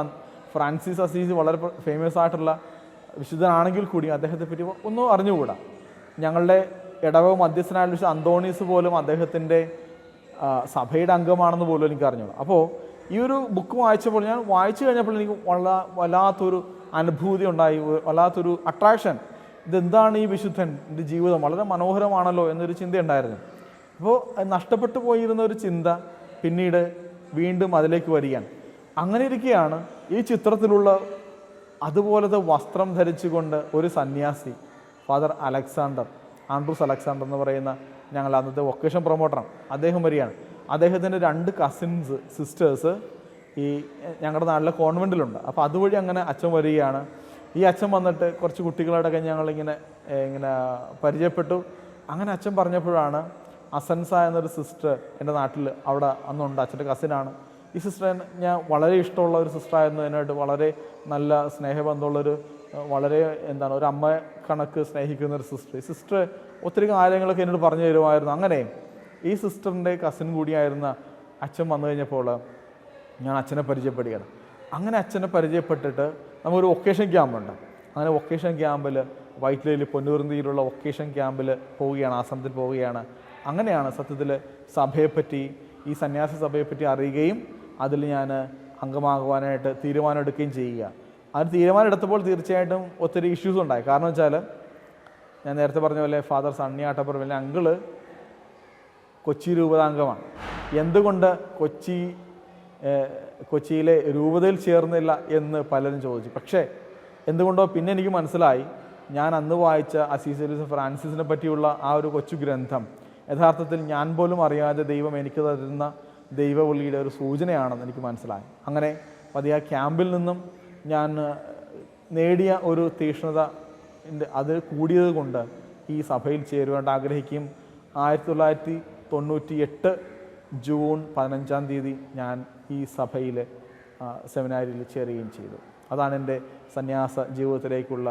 ഫ്രാൻസിസ് അസീസി വളരെ ഫേമസ് ആയിട്ടുള്ള വിശുദ്ധനാണെങ്കിൽ കൂടി അദ്ദേഹത്തെ പറ്റി ഒന്നും അറിഞ്ഞുകൂടാ. ഞങ്ങളുടെ ഇടവക മധ്യസ്ഥനായ വിശുദ്ധ അന്തോണീസ് പോലും അദ്ദേഹത്തിൻ്റെ സഭയുടെ അംഗമാണെന്ന് പോലും എനിക്ക് അറിഞ്ഞുകൂടാ. അപ്പോൾ ഈ ഒരു ബുക്ക് വായിച്ചപ്പോൾ, ഞാൻ വായിച്ചു കഴിഞ്ഞപ്പോൾ എനിക്ക് വല്ലാത്തൊരു അനുഭൂതി ഉണ്ടായി, വല്ലാത്തൊരു അട്രാക്ഷൻ. ഇതെന്താണ് ഈ വിശുദ്ധൻ്റെ ജീവിതം, വളരെ മനോഹരമാണല്ലോ എന്നൊരു ചിന്തയുണ്ടായിരുന്നു. അപ്പോൾ നഷ്ടപ്പെട്ടു പോയിരുന്ന ഒരു ചിന്ത പിന്നീട് വീണ്ടും അതിലേക്ക് വരികയാണ്. അങ്ങനെ ഇരിക്കുകയാണ് ഈ ചിത്രത്തിലുള്ള അതുപോലത്തെ വസ്ത്രം ധരിച്ചുകൊണ്ട് ഒരു സന്യാസി, ഫാദർ ആൻഡ്രൂസ് അലക്സാണ്ടർ എന്ന് പറയുന്ന ഞങ്ങൾ അന്നത്തെ വൊക്കേഷൻ പ്രൊമോട്ടറാണ്, അദ്ദേഹം വരികയാണ്. അദ്ദേഹത്തിൻ്റെ 2 കസിൻസ് സിസ്റ്റേഴ്സ് ഈ ഞങ്ങളുടെ നാട്ടിലെ കോൺവെൻറ്റിലുണ്ട്. അപ്പോൾ അതുവഴി അങ്ങനെ അച്ഛൻ വരികയാണ്. ഈ അച്ഛൻ വന്നിട്ട് കുറച്ച് കുട്ടികളോടൊക്കെ ഞങ്ങളിങ്ങനെ പരിചയപ്പെട്ടു. അങ്ങനെ അച്ഛൻ പറഞ്ഞപ്പോഴാണ് അസൻസ എന്നൊരു സിസ്റ്റർ എൻ്റെ നാട്ടിൽ അവിടെ അന്നുണ്ട്, അച്ഛൻ്റെ കസിനാണ്. ഈ സിസ്റ്റർ ഞാൻ വളരെ ഇഷ്ടമുള്ള ഒരു സിസ്റ്ററായിരുന്നു, എന്നോട് വളരെ നല്ല സ്നേഹബന്ധമുള്ളൊരു, വളരെ ഒരു അമ്മ കണക്ക് സ്നേഹിക്കുന്ന ഒരു സിസ്റ്റർ. ഈ സിസ്റ്റർ ഒത്തിരി കാര്യങ്ങളൊക്കെ എന്നോട് പറഞ്ഞു തരുമായിരുന്നു. അങ്ങനെ ഈ സിസ്റ്ററിൻ്റെ കസിൻ കൂടിയായിരുന്ന അച്ഛൻ വന്നു കഴിഞ്ഞപ്പോൾ ഞാൻ അച്ഛനെ പരിചയപ്പെടുകയാണ്. അങ്ങനെ അച്ഛനെ പരിചയപ്പെട്ടിട്ട് നമുക്കൊരു വൊക്കേഷൻ ക്യാമ്പുണ്ട്. അങ്ങനെ വൊക്കേഷൻ ക്യാമ്പിൽ വൈറ്റിലയിൽ പൊന്നൂർന്തിയിലുള്ള വൊക്കേഷൻ ക്യാമ്പിൽ പോവുകയാണ്, ആശ്രമത്തിൽ പോവുകയാണ്. അങ്ങനെയാണ് സത്യത്തിൽ സഭയെപ്പറ്റി, ഈ സന്യാസി സഭയെപ്പറ്റി അറിയുകയും അതിൽ ഞാൻ അംഗമാകുവാനായിട്ട് തീരുമാനം എടുക്കുകയും ചെയ്യുക. അതിന് തീരുമാനം എടുത്തപ്പോൾ തീർച്ചയായിട്ടും ഒത്തിരി ഇഷ്യൂസ് ഉണ്ടായി. കാരണം വെച്ചാൽ ഞാൻ നേരത്തെ പറഞ്ഞ പോലെ ഫാദർ സണ്ണി ആട്ടപ്പുറമിലെ അങ്കിള് കൊച്ചി രൂപതാംഗമാണ്. എന്തുകൊണ്ട് കൊച്ചിയിലെ രൂപതയിൽ ചേർന്നില്ല എന്ന് പലരും ചോദിച്ചു. പക്ഷേ എന്തുകൊണ്ടോ പിന്നെ എനിക്ക് മനസ്സിലായി, ഞാൻ അന്ന് വായിച്ച അസീസിയസ് ഫ്രാൻസിസിനെ പറ്റിയുള്ള ആ ഒരു കൊച്ചു ഗ്രന്ഥം യഥാർത്ഥത്തിൽ ഞാൻ പോലും അറിയാതെ ദൈവം എനിക്ക് തരുന്ന ദൈവവിളിയുടെ ഒരു സൂചനയാണെന്ന് എനിക്ക് മനസ്സിലായി. അങ്ങനെ പതിയെ ക്യാമ്പിൽ നിന്നും ഞാൻ നേടിയ ഒരു തീക്ഷ്ണത അത് കൂടിയത് കൊണ്ട് ഈ സഭയിൽ ചേരുവാൻ ആഗ്രഹിക്കുകയും 1998 ജൂൺ 15-ാം തീയതി ഞാൻ ഈ സഭയിൽ സെമിനാരിയിൽ ചേരുകയും ചെയ്തു. അതാണ് എൻ്റെ സന്യാസ ജീവിതത്തിലേക്കുള്ള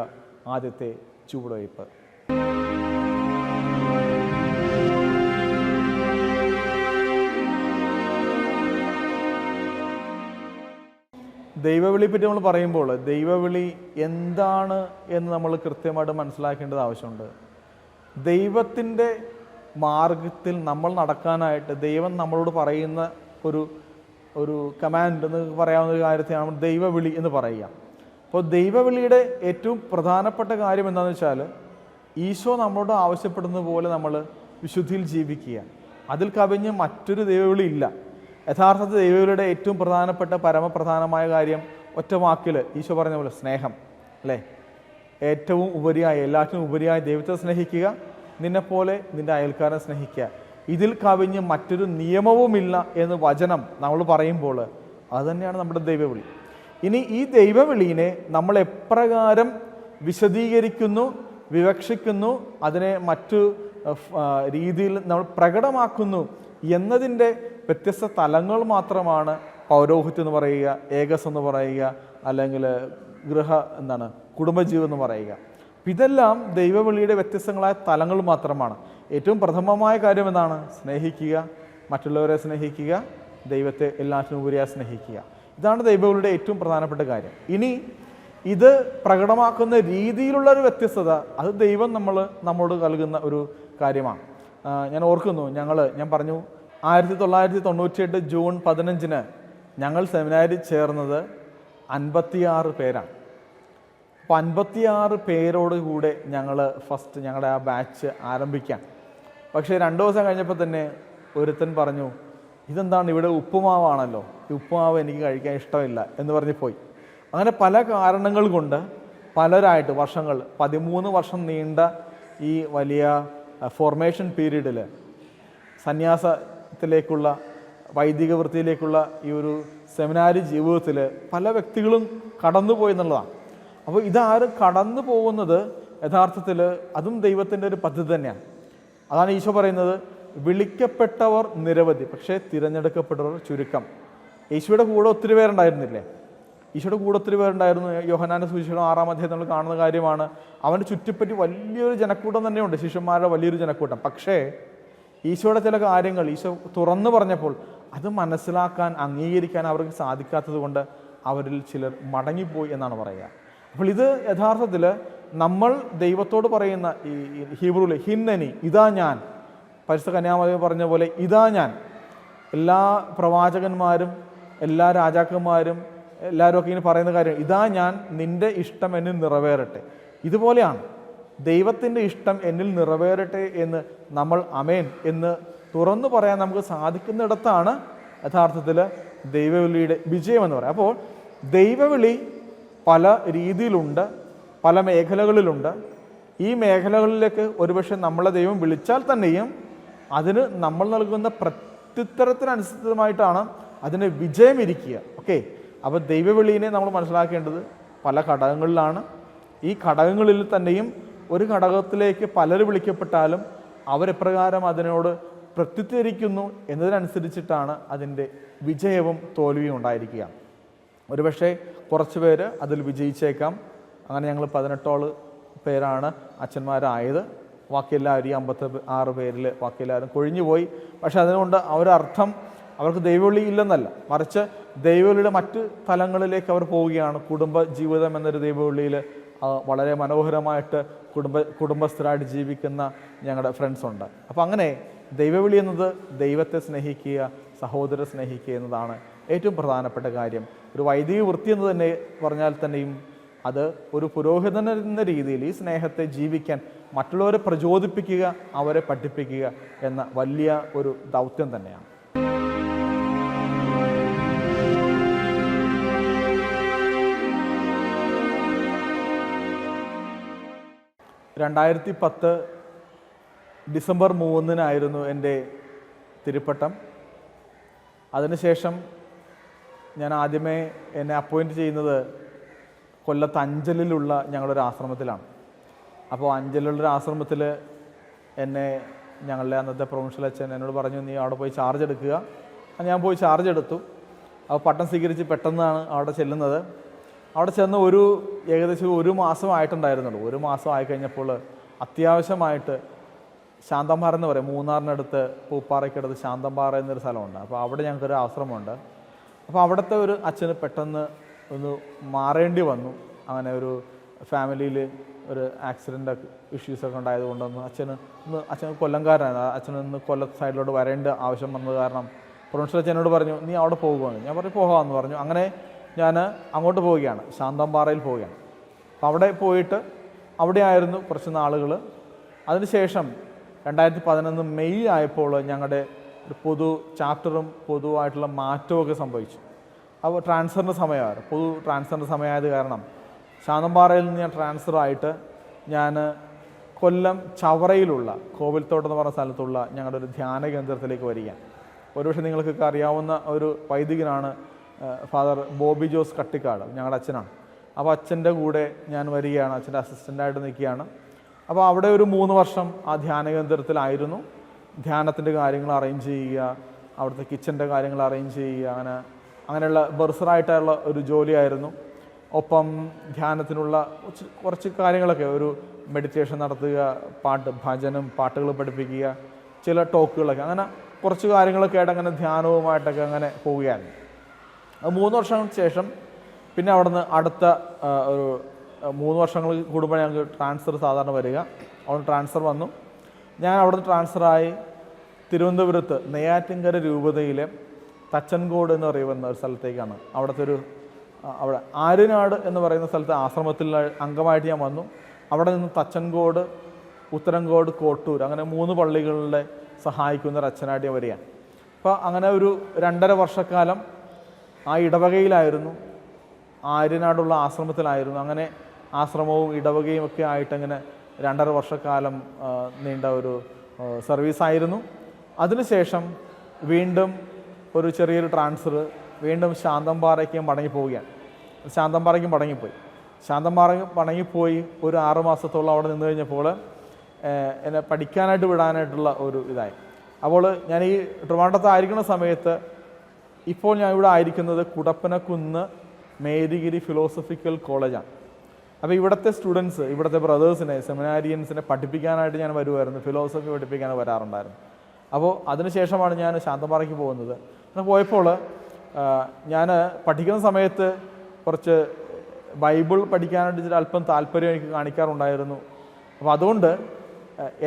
ആദ്യത്തെ ചുവടുവയ്പ്. ദൈവവിളിയെ പറ്റി നമ്മൾ പറയുമ്പോൾ ദൈവവിളി എന്താണ് എന്ന് നമ്മൾ കൃത്യമായിട്ട് മനസ്സിലാക്കേണ്ടത് ആവശ്യമുണ്ട്. ദൈവത്തിൻ്റെ മാർഗത്തിൽ നമ്മൾ നടക്കാനായിട്ട് ദൈവം നമ്മളോട് പറയുന്ന ഒരു കമാൻഡ് എന്ന് പറയാവുന്ന ഒരു കാര്യത്തെയാണ് നമ്മൾ ദൈവവിളി എന്ന് പറയുക. അപ്പോൾ ദൈവവിളിയുടെ ഏറ്റവും പ്രധാനപ്പെട്ട കാര്യം എന്താണെന്ന് വെച്ചാൽ ഈശോ നമ്മളോട് ആവശ്യപ്പെടുന്ന പോലെ നമ്മൾ വിശുദ്ധിയിൽ ജീവിക്കുക. അതിൽ കവിഞ്ഞ് മറ്റൊരു ദൈവവിളി ഇല്ല. യഥാർത്ഥത്തിൽ ദൈവവിളിയുടെ ഏറ്റവും പ്രധാനപ്പെട്ട പരമപ്രധാനമായ കാര്യം ഒറ്റ വാക്കിൽ ഈശോ പറഞ്ഞ പോലെ സ്നേഹം, അല്ലേ? ഏറ്റവും ഉപരിയായി, എല്ലാറ്റിനും ഉപരിയായി ദൈവത്തെ സ്നേഹിക്കുക, നിന്നെപ്പോലെ നിൻ്റെ അയൽക്കാരനെ സ്നേഹിക്കുക. ഇതിൽ കവിഞ്ഞ് മറ്റൊരു നിയമവുമില്ല എന്ന് വചനം നമ്മൾ പറയുമ്പോൾ അതുതന്നെയാണ് നമ്മുടെ ദൈവവിളി. ഇനി ഈ ദൈവവിളിയെ നമ്മൾ എപ്രകാരം വിശദീകരിക്കുന്നു, വിവക്ഷിക്കുന്നു, അതിനെ മറ്റു രീതിയിൽ നമ്മൾ പ്രകടമാക്കുന്നു എന്നതിൻ്റെ വ്യത്യസ്ത തലങ്ങൾ മാത്രമാണ് പൗരോഹിത്യം എന്ന് പറയുക, ഏകസ് എന്ന് പറയുക, അല്ലെങ്കിൽ കുടുംബജീവൻ എന്ന് പറയുക. ഇതെല്ലാം ദൈവവിളിയുടെ വ്യത്യസ്തങ്ങളായ തലങ്ങൾ മാത്രമാണ്. ഏറ്റവും പ്രഥമമായ കാര്യം എന്താണ്? സ്നേഹിക്കുക, മറ്റുള്ളവരെ സ്നേഹിക്കുക, ദൈവത്തെ എല്ലാറ്റിനും ഉപരിയായി സ്നേഹിക്കുക. ഇതാണ് ദൈവവിളിയുടെ ഏറ്റവും പ്രധാനപ്പെട്ട കാര്യം. ഇനി ഇത് പ്രകടമാക്കുന്ന രീതിയിലുള്ള ഒരു വ്യത്യസ്തത അത് ദൈവം നമ്മളോട് നൽകുന്ന ഒരു കാര്യമാണ്. ഞാൻ ഓർക്കുന്നു, ഞാൻ പറഞ്ഞു 1998 ജൂൺ 15 ഞങ്ങൾ സെമിനാരിൽ ചേർന്നത് 56 പേരാണ്. അപ്പോൾ 56 പേരോട് കൂടെ ഞങ്ങളുടെ ആ ബാച്ച് ആരംഭിക്കാം. പക്ഷേ 2 ദിവസം കഴിഞ്ഞപ്പോൾ തന്നെ ഒരുത്തൻ പറഞ്ഞു, ഇതെന്താണ് ഇവിടെ ഉപ്പുമാവാണല്ലോ, ഈ ഉപ്പുമാവ് എനിക്ക് കഴിക്കാൻ ഇഷ്ടമില്ല എന്ന് പറഞ്ഞ് പോയി. അങ്ങനെ പല കാരണങ്ങൾ കൊണ്ട് പലരായിട്ട് 13 വർഷം നീണ്ട ഈ വലിയ ഫോർമേഷൻ പീരീഡിൽ സന്യാസത്തിലേക്കുള്ള വൈദിക വൃത്തിയിലേക്കുള്ള ഈ ഒരു സെമിനാരി ജീവിതത്തിൽ പല വ്യക്തികളും കടന്നുപോയി എന്നുള്ളതാണ്. അപ്പോൾ ഇതാരും കടന്നു പോകുന്നത് യഥാർത്ഥത്തിൽ അതും ദൈവത്തിൻ്റെ ഒരു പദ്ധതി തന്നെയാണ്. അതാണ് ഈശോ പറയുന്നത്, വിളിക്കപ്പെട്ടവർ നിരവധി, പക്ഷേ തിരഞ്ഞെടുക്കപ്പെട്ടവർ ചുരുക്കം. ഈശോയുടെ കൂടെ ഒത്തിരി പേരുണ്ടായിരുന്നില്ലേ? ഈശോയുടെ കൂടെ ഒത്തിരി പേരുണ്ടായിരുന്നു. യോഹന്നാന്റെ സുവിശേഷം 6-ാം അധ്യായത്തിൽ നമ്മൾ കാണുന്ന കാര്യമാണ്. അവൻ്റെ ചുറ്റിപ്പറ്റി വലിയൊരു ജനക്കൂട്ടം തന്നെയുണ്ട്, ശിഷ്യന്മാരുടെ വലിയൊരു ജനക്കൂട്ടം. പക്ഷേ ഈശോയുടെ ചില കാര്യങ്ങൾ ഈശോ തുറന്നു പറഞ്ഞപ്പോൾ അത് മനസ്സിലാക്കാൻ, അംഗീകരിക്കാൻ അവർക്ക് സാധിക്കാത്തത് കൊണ്ട് അവരിൽ ചിലർ മടങ്ങിപ്പോയി എന്നാണ് പറയുക. അപ്പോൾ ഇത് യഥാർത്ഥത്തിൽ നമ്മൾ ദൈവത്തോട് പറയുന്ന ഈ ഹീബ്രുവിലെ ഹിന്നനി, ഇതാ ഞാൻ, പരിശുദ്ധ കന്യാമറിയം പറഞ്ഞ പോലെ ഇതാ ഞാൻ. എല്ലാ പ്രവാചകന്മാരും എല്ലാ രാജാക്കന്മാരും എല്ലാവരും ഒക്കെ ഇങ്ങനെ പറയുന്ന കാര്യം, ഇതാ ഞാൻ നിൻ്റെ ഇഷ്ടം എന്നിൽ നിറവേറട്ടെ. ഇതുപോലെയാണ് ദൈവത്തിൻ്റെ ഇഷ്ടം എന്നിൽ നിറവേറട്ടെ എന്ന് നമ്മൾ അമേൻ എന്ന് തുറന്നു പറയാൻ നമുക്ക് സാധിക്കുന്നിടത്താണ് യഥാർത്ഥത്തിൽ ദൈവവിളിയുടെ വിജയമെന്ന് പറയാം. അപ്പോൾ ദൈവവിളി പല രീതിയിലുണ്ട്, പല മേഖലകളിലുണ്ട്. ഈ മേഖലകളിലേക്ക് ഒരുപക്ഷെ നമ്മളെ ദൈവം വിളിച്ചാൽ തന്നെയും അതിന് നമ്മൾ നൽകുന്ന പ്രത്യുത്തരത്തിനനുസൃതമായിട്ടാണ് അതിന് വിജയം ഇരിക്കുക. ഓക്കെ, അപ്പോൾ ദൈവവിളിയെ നമ്മൾ മനസ്സിലാക്കേണ്ടത് പല ഘടകങ്ങളിലാണ്. ഈ ഘടകങ്ങളിൽ തന്നെയും ഒരു ഘടകത്തിലേക്ക് പലര് വിളിക്കപ്പെട്ടാലും അവരെപ്രകാരം അതിനോട് പ്രത്യുത്തരിക്കുന്നു എന്നതിനനുസരിച്ചിട്ടാണ് അതിൻ്റെ വിജയവും തോൽവിയും ഉണ്ടായിരിക്കുക. ഒരുപക്ഷെ കുറച്ച് പേര് അതിൽ വിജയിച്ചേക്കാം. അങ്ങനെ ഞങ്ങൾ 18 പേരാണ് അച്ഛന്മാരായത്. ബാക്കിയെല്ലാവരും 56 പേരിൽ ബാക്കിയെല്ലാവരും കൊഴിഞ്ഞുപോയി. പക്ഷെ അതുകൊണ്ട് അവരർത്ഥം അവർക്ക് ദൈവവിളി ഇല്ലെന്നല്ല, മറിച്ച് ദൈവവിളിയുടെ മറ്റ് തലങ്ങളിലേക്ക് അവർ പോവുകയാണ്. കുടുംബ ജീവിതം എന്നൊരു ദൈവവിളിയിൽ വളരെ മനോഹരമായിട്ട് കുടുംബസ്ഥരായിട്ട് ജീവിക്കുന്ന ഞങ്ങളുടെ ഫ്രണ്ട്സ് ഉണ്ട്. അപ്പോൾ അങ്ങനെ ദൈവവിളി എന്നത് ദൈവത്തെ സ്നേഹിക്കുക, സഹോദരരെ സ്നേഹിക്കുക എന്നതാണ് ഏറ്റവും പ്രധാനപ്പെട്ട കാര്യം. ഒരു വൈദിക വൃത്തി എന്ന് തന്നെ പറഞ്ഞാൽ തന്നെയും അത് ഒരു പുരോഹിതൻ എന്ന രീതിയിൽ ഈ സ്നേഹത്തെ ജീവിക്കാൻ മറ്റുള്ളവരെ പ്രചോദിപ്പിക്കുക, അവരെ പഠിപ്പിക്കുക എന്ന വലിയ ഒരു ദൗത്യം തന്നെയാണ്. 2010 ഡിസംബർ 3 എൻ്റെ തിരുപ്പട്ടം. അതിനുശേഷം ഞാൻ ആദ്യമേ എന്നെ അപ്പോയിൻറ്റ് ചെയ്യുന്നത് കൊല്ലത്ത് അഞ്ചലിലുള്ള ഞങ്ങളൊരു ആശ്രമത്തിലാണ്. അപ്പോൾ അഞ്ചലിലുള്ളൊരു ആശ്രമത്തിൽ എന്നെ ഞങ്ങളുടെ അന്നത്തെ പ്രൊവിൻഷ്യൽ അച്ഛൻ എന്നോട് പറഞ്ഞു, നീ അവിടെ പോയി ചാർജ് എടുക്കുക. ഞാൻ പോയി ചാർജ് എടുത്തു. അപ്പോൾ പട്ടം സ്വീകരിച്ച് പെട്ടെന്നാണ് അവിടെ ചെല്ലുന്നത്. അവിടെ ചെന്ന് ഏകദേശം 1 മാസം ആയിട്ടുണ്ടായിരുന്നുള്ളൂ. 1 മാസം ആയിക്കഴിഞ്ഞപ്പോൾ അത്യാവശ്യമായിട്ട് ശാന്തമ്പാറ എന്ന് പറയും, മൂന്നാറിനടുത്ത് പൂപ്പാറയ്ക്കടുത്ത് ശാന്തമ്പാറ എന്നൊരു സ്ഥലമുണ്ട്. അപ്പോൾ അവിടെ ഞങ്ങൾക്കൊരു ആശ്രമമുണ്ട്. അപ്പോൾ അവിടുത്തെ ഒരു അച്ഛന് പെട്ടെന്ന് ഒന്ന് മാറേണ്ടി വന്നു. അങ്ങനെ ഒരു ഫാമിലിയിൽ ഒരു ആക്സിഡൻ്റ് ഇഷ്യൂസൊക്കെ ഉണ്ടായതുകൊണ്ടൊന്ന് അച്ഛൻ കൊല്ലംകാരനായിരുന്നു. അച്ഛനൊന്ന് കൊല്ലം സൈഡിലോട്ട് വരേണ്ട ആവശ്യം വന്നത് കാരണം പ്രൊവിൻഷ്യൽ അച്ഛനോട് പറഞ്ഞു, നീ അവിടെ പോകുമെന്ന്. ഞാൻ പറഞ്ഞു പോകാമെന്ന് പറഞ്ഞു. അങ്ങനെ ഞാൻ അങ്ങോട്ട് പോവുകയാണ്, ശാന്തമ്പാറയിൽ പോവുകയാണ്. അപ്പോൾ അവിടെ പോയിട്ട് അവിടെയായിരുന്നു കുറച്ച് നാളുകൾ. അതിനുശേഷം 2011 മെയ് ആയപ്പോൾ ഞങ്ങളുടെ ഒരു പൊതു ചാപ്റ്ററും പൊതുവായിട്ടുള്ള മാറ്റമൊക്കെ സംഭവിച്ചു. അപ്പോൾ ട്രാൻസ്ഫറിൻ്റെ സമയമായിരുന്നു, പൊതു ട്രാൻസ്ഫറിൻ്റെ സമയമായത് കാരണം ശാന്തമ്പാറയിൽ നിന്ന് ഞാൻ ട്രാൻസ്ഫറായിട്ട് ഞാൻ കൊല്ലം ചവറയിലുള്ള കോവിൽത്തോട്ടം എന്ന് പറഞ്ഞ സ്ഥലത്തുള്ള ഞങ്ങളുടെ ഒരു ധ്യാന കേന്ദ്രത്തിലേക്ക് വരികയാണ്. ഒരുപക്ഷെ നിങ്ങൾക്കൊക്കെ അറിയാവുന്ന ഒരു വൈദികനാണ് ഫാദർ ബോബി ജോസ് കട്ടിക്കാട്, ഞങ്ങളുടെ അച്ഛനാണ്. അപ്പോൾ അച്ഛൻ്റെ കൂടെ ഞാൻ വരികയാണ്, അച്ഛൻ്റെ അസിസ്റ്റൻ്റായിട്ട് നിൽക്കുകയാണ്. അപ്പോൾ അവിടെ ഒരു 3 വർഷം ആ ധ്യാന കേന്ദ്രത്തിലായിരുന്നു. ധ്യാനത്തിൻ്റെ കാര്യങ്ങൾ അറേഞ്ച് ചെയ്യുക, അവിടുത്തെ കിച്ചൻ്റെ കാര്യങ്ങൾ അറേഞ്ച് ചെയ്യുക, അങ്ങനെയുള്ള ബർസറായിട്ടുള്ള ഒരു ജോലിയായിരുന്നു. ഒപ്പം ധ്യാനത്തിനുള്ള കുറച്ച് കാര്യങ്ങളൊക്കെ, ഒരു മെഡിറ്റേഷൻ നടത്തുക, ഭജനം പാട്ടുകൾ പഠിപ്പിക്കുക, ചില ടോക്കുകളൊക്കെ, അങ്ങനെ കുറച്ച് കാര്യങ്ങളൊക്കെ ആയിട്ട് അങ്ങനെ ധ്യാനവുമായിട്ടൊക്കെ അങ്ങനെ പോവുകയായിരുന്നു. 3 വർഷങ്ങൾക്ക് ശേഷം പിന്നെ അവിടുന്ന് അടുത്ത ഒരു 3 വർഷങ്ങൾ കൂടുമ്പോൾ ഞങ്ങൾക്ക് ട്രാൻസ്ഫർ സാധാരണ വരിക. അവിടെ ട്രാൻസ്ഫർ വന്നു. ഞാൻ അവിടുന്ന് ട്രാൻസ്ഫറായി തിരുവനന്തപുരത്ത് നെയ്യാറ്റിൻകര രൂപതയിലെ തച്ചൻകോട് എന്ന് പറയുന്ന ഒരു സ്ഥലത്തേക്കാണ്. അവിടെ ആര്യനാട് എന്ന് പറയുന്ന സ്ഥലത്ത് ആശ്രമത്തിൽ അംഗമായിട്ട് ഞാൻ വന്നു. അവിടെ നിന്ന് തച്ചൻകോട്, ഉത്തരങ്കോട്, കോട്ടൂർ, അങ്ങനെ 3 പള്ളികളിലെ സഹായിക്കുന്ന ഒരു അച്ഛനായിട്ട് ഞാൻ വരികയാണ്. അപ്പോൾ അങ്ങനെ ഒരു 2.5 വർഷക്കാലം ആ ഇടവകയിലായിരുന്നു, ആര്യനാടുള്ള ആശ്രമത്തിലായിരുന്നു. അങ്ങനെ ആശ്രമവും ഇടവകയും ഒക്കെ ആയിട്ടങ്ങനെ 2.5 വർഷക്കാലം നീണ്ട ഒരു സർവീസായിരുന്നു. അതിനുശേഷം വീണ്ടും ഒരു ചെറിയൊരു ട്രാൻസ്ഫർ, വീണ്ടും ശാന്തമ്പാറയ്ക്കും മടങ്ങിപ്പോവുകയാണ്. ശാന്തമ്പാറയ്ക്കും മടങ്ങിപ്പോയി ഒരു 6 മാസത്തോളം അവിടെ നിന്ന് കഴിഞ്ഞപ്പോൾ എന്നെ പഠിക്കാനായിട്ട് വിടാനായിട്ടുള്ള ഒരു ഇതായി. അപ്പോൾ ഞാൻ ഈ ട്രിവാൻഡ്രത്തായിരിക്കുന്ന സമയത്ത്, ഇപ്പോൾ ഞാൻ ഇവിടെ ആയിരിക്കുന്നത് കുടപ്പനക്കുന്ന് മേരിഗിരി ഫിലോസഫിക്കൽ കോളേജാണ്. അപ്പോൾ ഇവിടുത്തെ സ്റ്റുഡൻസ്, ഇവിടുത്തെ ബ്രദേഴ്സിനെ, സെമിനാരിയൻസിനെ പഠിപ്പിക്കാനായിട്ട് ഞാൻ വരുമായിരുന്നു, ഫിലോസഫി പഠിപ്പിക്കാൻ വരാറുണ്ടായിരുന്നു. അപ്പോൾ അതിനുശേഷമാണ് ഞാൻ ശാന്തമ്പാറയ്ക്ക് പോകുന്നത്. അങ്ങനെ പോയപ്പോൾ ഞാൻ പഠിക്കുന്ന സമയത്ത് കുറച്ച് ബൈബിൾ പഠിക്കാനായിട്ട് അല്പം താല്പര്യം എനിക്ക് കാണിക്കാറുണ്ടായിരുന്നു. അപ്പോൾ അതുകൊണ്ട്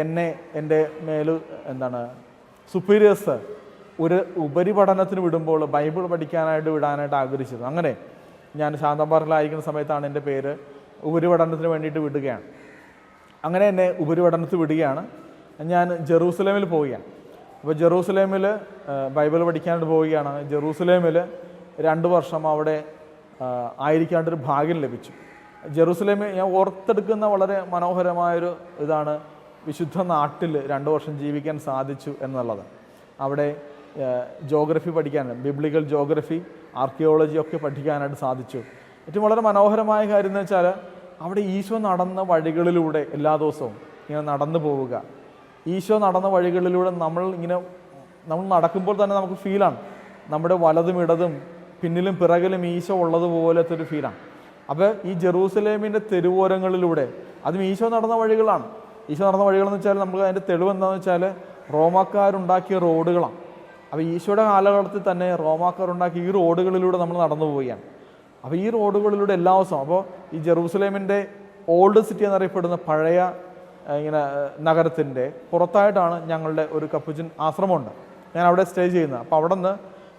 എൻ്റെ സുപ്പീരിയേഴ്സ് ഒരു ഉപരിപഠനത്തിന് വിടുമ്പോൾ ബൈബിൾ പഠിക്കാനായിട്ട് വിടാനായിട്ട് ആഗ്രഹിച്ചത്. അങ്ങനെ ഞാൻ ശാന്തമ്പാറയിലായിരിക്കുന്ന സമയത്താണ് എൻ്റെ പേര് ഉപരിപഠനത്തിന് വേണ്ടിയിട്ട് വിടുകയാണ്. അങ്ങനെ എന്നെ ഉപരിപഠനത്തിൽ വിടുകയാണ്. ഞാൻ ജെറൂസലേമിൽ പോവുകയാണ്. അപ്പോൾ ജെറൂസലേമിൽ ബൈബിൾ പഠിക്കാനായിട്ട് പോവുകയാണ്. ജെറൂസലേമിൽ 2 വർഷം അവിടെ ആയിരിക്കാണ്ടൊരു ഭാഗ്യം ലഭിച്ചു. ജെറൂസലേമിൽ ഞാൻ ഓർത്തെടുക്കുന്ന വളരെ മനോഹരമായൊരു ഇതാണ്, വിശുദ്ധ നാട്ടിൽ 2 വർഷം ജീവിക്കാൻ സാധിച്ചു എന്നുള്ളത്. അവിടെ ജോഗ്രഫി പഠിക്കാനായിട്ട്, ബിബ്ലിക്കൽ ജോഗ്രഫി, ആർക്കിയോളജി ഒക്കെ പഠിക്കാനായിട്ട് സാധിച്ചു. ഏറ്റവും വളരെ മനോഹരമായ കാര്യം എന്ന് വെച്ചാൽ അവിടെ ഈശോ നടന്ന വഴികളിലൂടെ എല്ലാ ദിവസവും ഇങ്ങനെ നടന്നു പോവുക. ഈശോ നടന്ന വഴികളിലൂടെ നമ്മൾ നടക്കുമ്പോൾ തന്നെ നമുക്ക് ഫീലാണ്, നമ്മുടെ വലതും ഇടതും പിന്നിലും പിറകിലും ഈശോ ഉള്ളതുപോലത്തെ ഒരു ഫീലാണ്. അപ്പോൾ ഈ ജെറൂസലേമിൻ്റെ തെരുവോരങ്ങളിലൂടെ, അതും ഈശോ നടന്ന വഴികളാണ്. ഈശോ നടന്ന വഴികളെന്ന് വെച്ചാൽ നമുക്ക് അതിൻ്റെ തെളിവ് എന്താണെന്ന് വെച്ചാൽ റോമാക്കാരുണ്ടാക്കിയ റോഡുകളാണ്. അപ്പോൾ ഈശോയുടെ കാലഘട്ടത്തിൽ തന്നെ റോമാക്കാരുണ്ടാക്കിയ ഈ റോഡുകളിലൂടെ നമ്മൾ നടന്നു പോവുകയാണ്. അപ്പോൾ ഈ റോഡുകളിലൂടെ എല്ലാ ദിവസവും, അപ്പോൾ ഈ ജെറൂസലേമിൻ്റെ ഓൾഡ് സിറ്റി എന്നറിയപ്പെടുന്ന പഴയ ഇങ്ങനെ നഗരത്തിൻ്റെ പുറത്തായിട്ടാണ് ഞങ്ങളുടെ ഒരു കപ്പുച്ചിൻ ആശ്രമമുണ്ട്. ഞാൻ അവിടെ സ്റ്റേ ചെയ്യുന്നത്. അപ്പോൾ അവിടെ നിന്ന്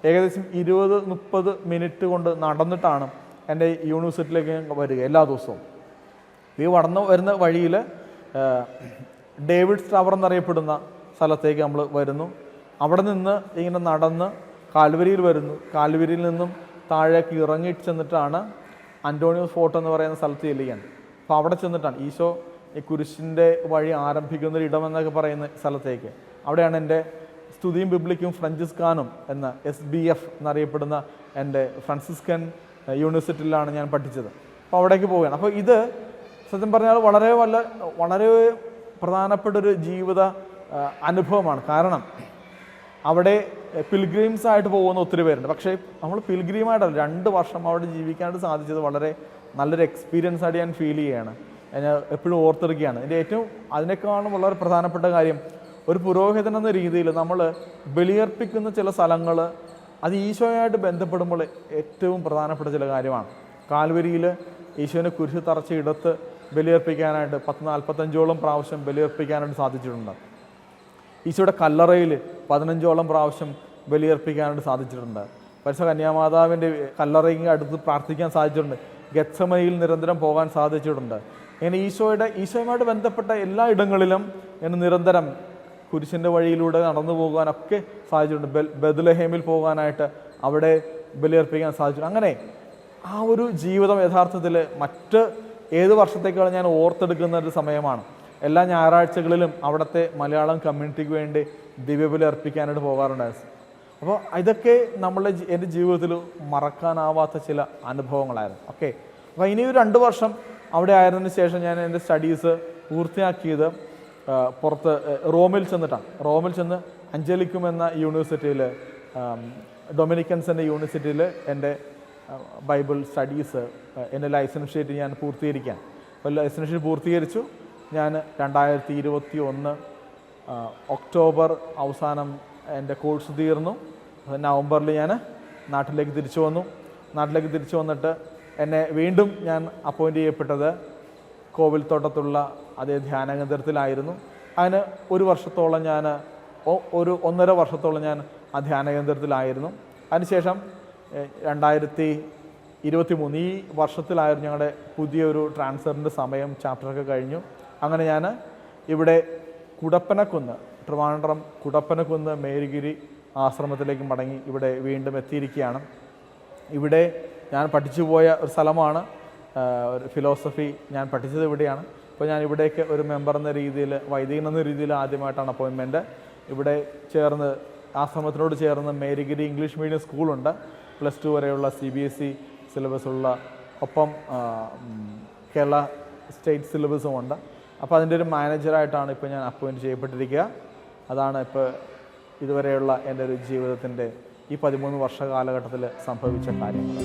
ഏകദേശം 20-30 മിനിറ്റ് കൊണ്ട് നടന്നിട്ടാണ് എൻ്റെ യൂണിവേഴ്സിറ്റിയിലേക്ക് വരിക എല്ലാ ദിവസവും. ഈ വരുന്ന വഴിയിൽ ഡേവിഡ്സ് ടവർ എന്നറിയപ്പെടുന്ന സ്ഥലത്തേക്ക് നമ്മൾ വരുന്നു. അവിടെ നിന്ന് ഇങ്ങനെ നടന്ന് കാൽവരിയിൽ വരുന്നു. കാൽവരിയിൽ നിന്നും താഴേക്ക് ഇറങ്ങി ചെന്നിട്ടാണ് അന്റോണിയോസ് ഫോർട്ട് എന്ന് പറയുന്ന സ്ഥലത്ത് ചെല്ലുകയാണ്. അപ്പോൾ അവിടെ ചെന്നിട്ടാണ് ഈശോ ഈ കുരിശിൻ്റെ വഴി ആരംഭിക്കുന്നൊരു ഇടമെന്നൊക്കെ പറയുന്ന സ്ഥലത്തേക്ക്. അവിടെയാണ് എൻ്റെ സ്തുതിയും ബിബ്ലിക്കും ഫ്രാൻസിസ്കാനും എന്ന SBF എന്നറിയപ്പെടുന്ന എൻ്റെ ഫ്രാൻസിസ്കൻ യൂണിവേഴ്സിറ്റിയിലാണ് ഞാൻ പഠിച്ചത്. അപ്പോൾ അവിടേക്ക് പോവുകയാണ്. അപ്പോൾ ഇത് സത്യം പറഞ്ഞാൽ വളരെ പ്രധാനപ്പെട്ടൊരു ജീവിത അനുഭവമാണ്. കാരണം അവിടെ പിൽഗ്രീംസ് ആയിട്ട് പോകുന്ന ഒത്തിരി പേരുണ്ട്. പക്ഷേ നമ്മൾ പിൽഗ്രീമായിട്ടല്ല, 2 വർഷം അവിടെ ജീവിക്കാനായിട്ട് സാധിച്ചത് വളരെ നല്ലൊരു എക്സ്പീരിയൻസ് ആയിട്ട് ഞാൻ ഫീൽ ചെയ്യുകയാണ്. ഞാൻ എപ്പോഴും ഓർത്തെടുക്കുകയാണ്. അതിനേക്കാളും വളരെ പ്രധാനപ്പെട്ട കാര്യം, ഒരു പുരോഹിതൻ എന്ന രീതിയിൽ നമ്മൾ ബലിയർപ്പിക്കുന്ന ചില സ്ഥലങ്ങൾ അത് ഈശോയായിട്ട് ബന്ധപ്പെടുമ്പോൾ ഏറ്റവും പ്രധാനപ്പെട്ട ചില കാര്യമാണ്. കാൽവരിയിൽ ഈശോനെ കുരിശ് തറച്ച ഇടത്ത് ബലിയർപ്പിക്കാനായിട്ട് 10-45ഓളം പ്രാവശ്യം ബലിയർപ്പിക്കാനായിട്ട് സാധിച്ചിട്ടുണ്ട്. ഈശോയുടെ കല്ലറയിൽ 15ഓളം പ്രാവശ്യം ബലിയർപ്പിക്കാനായിട്ട് സാധിച്ചിട്ടുണ്ട്. പരിശുദ്ധ കന്യാമാതാവിൻ്റെ കല്ലറയ്ക്ക് അടുത്ത് പ്രാർത്ഥിക്കാൻ സാധിച്ചിട്ടുണ്ട്. ഗെത്സമനിയിൽ നിരന്തരം പോകാൻ സാധിച്ചിട്ടുണ്ട്. ഇങ്ങനെ ഈശോയുമായിട്ട് ബന്ധപ്പെട്ട എല്ലാ ഇടങ്ങളിലും നിരന്തരം കുരിശിൻ്റെ വഴിയിലൂടെ നടന്നു പോകാനൊക്കെ സാധിച്ചിട്ടുണ്ട്. ബെത്ലഹേമിൽ പോകാനായിട്ട് അവിടെ ബലിയർപ്പിക്കാൻ സാധിച്ചിട്ടുണ്ട്. അങ്ങനെ ആ ഒരു ജീവിതം യഥാർത്ഥത്തിൽ മറ്റ് ഏത് വർഷത്തേക്കാളും ഞാൻ ഓർത്തെടുക്കുന്ന ഒരു സമയമാണ്. എല്ലാ ഞായറാഴ്ചകളിലും അവിടുത്തെ മലയാളം കമ്മ്യൂണിറ്റിക്ക് വേണ്ടി ദിവ്യബലി അർപ്പിക്കാനായിട്ട് പോകാറുണ്ടായിരുന്നു. അപ്പോൾ ഇതൊക്കെ എൻ്റെ ജീവിതത്തിൽ മറക്കാനാവാത്ത ചില അനുഭവങ്ങളായിരുന്നു. ഓക്കെ, അപ്പോൾ ഇനിയൊരു 2 വർഷം അവിടെ ആയതിനു ശേഷം ഞാൻ എൻ്റെ സ്റ്റഡീസ് പൂർത്തിയാക്കിയത് പുറത്ത് റോമിൽ ചെന്ന് അഞ്ചലിക്കും എന്ന യൂണിവേഴ്സിറ്റിയിൽ, ഡൊമിനിക്കൻസിൻ്റെ യൂണിവേഴ്സിറ്റിയിൽ എൻ്റെ ബൈബിൾ സ്റ്റഡീസ്, എൻ്റെ ലൈസൻഷ്യേറ്റ് ഞാൻ പൂർത്തീകരിക്കാൻ. അപ്പോൾ ലൈസൻഷ്യേറ്റ് പൂർത്തീകരിച്ചു. ഞാൻ 2021 ഒക്ടോബർ അവസാനം എൻ്റെ കോഴ്സ് തീർന്നു. നവംബറിൽ ഞാൻ നാട്ടിലേക്ക് തിരിച്ചു വന്നിട്ട് എന്നെ വീണ്ടും ഞാൻ അപ്പോയിൻ്റ് ചെയ്യപ്പെട്ടത് കോവിൽത്തോട്ടത്തുള്ള അതേ ധ്യാന കേന്ദ്രത്തിലായിരുന്നു. അതിന് 1 വർഷത്തോളം ഒരു 1.5 വർഷത്തോളം ഞാൻ ആ ധ്യാന കേന്ദ്രത്തിലായിരുന്നു. അതിനുശേഷം 2023 ഈ വർഷത്തിലായിരുന്നു ഞങ്ങളുടെ പുതിയൊരു ട്രാൻസ്ഫറിൻ്റെ സമയം, ചാപ്റ്ററൊക്കെ കഴിഞ്ഞു. അങ്ങനെ ഞാൻ ഇവിടെ ട്രിവാൻഡ്രം കുടപ്പനക്കുന്ന് മേരിഗിരി ആശ്രമത്തിലേക്ക് മടങ്ങി ഇവിടെ വീണ്ടും എത്തിയിരിക്കുകയാണ്. ഇവിടെ ഞാൻ പഠിച്ചു പോയ ഒരു സ്ഥലമാണ്, ഒരു ഫിലോസഫി ഞാൻ പഠിച്ചത് ഇവിടെയാണ്. അപ്പോൾ ഞാൻ ഇവിടേക്ക് ഒരു മെമ്പർ എന്ന രീതിയിൽ, വൈദികൻ എന്ന രീതിയിൽ ആദ്യമായിട്ടാണ് അപ്പോയിൻമെൻറ്റ്. ഇവിടെ ആശ്രമത്തിനോട് ചേർന്ന് മേരിഗിരി ഇംഗ്ലീഷ് മീഡിയം സ്കൂളുണ്ട്, +2 വരെയുള്ള CBSE സിലബസുള്ള, ഒപ്പം കേരള സ്റ്റേറ്റ് സിലബസും ഉണ്ട്. അപ്പോൾ അതിൻ്റെ ഒരു മാനേജറായിട്ടാണ് ഇപ്പോൾ ഞാൻ അപ്പോയിൻറ്റ് ചെയ്യപ്പെട്ടിരിക്കുക. അതാണ് ഇപ്പോൾ ഇതുവരെയുള്ള എൻ്റെ ഒരു ജീവിതത്തിൻ്റെ ഈ 13 വർഷ കാലഘട്ടത്തിൽ സംഭവിച്ച കാര്യങ്ങൾ.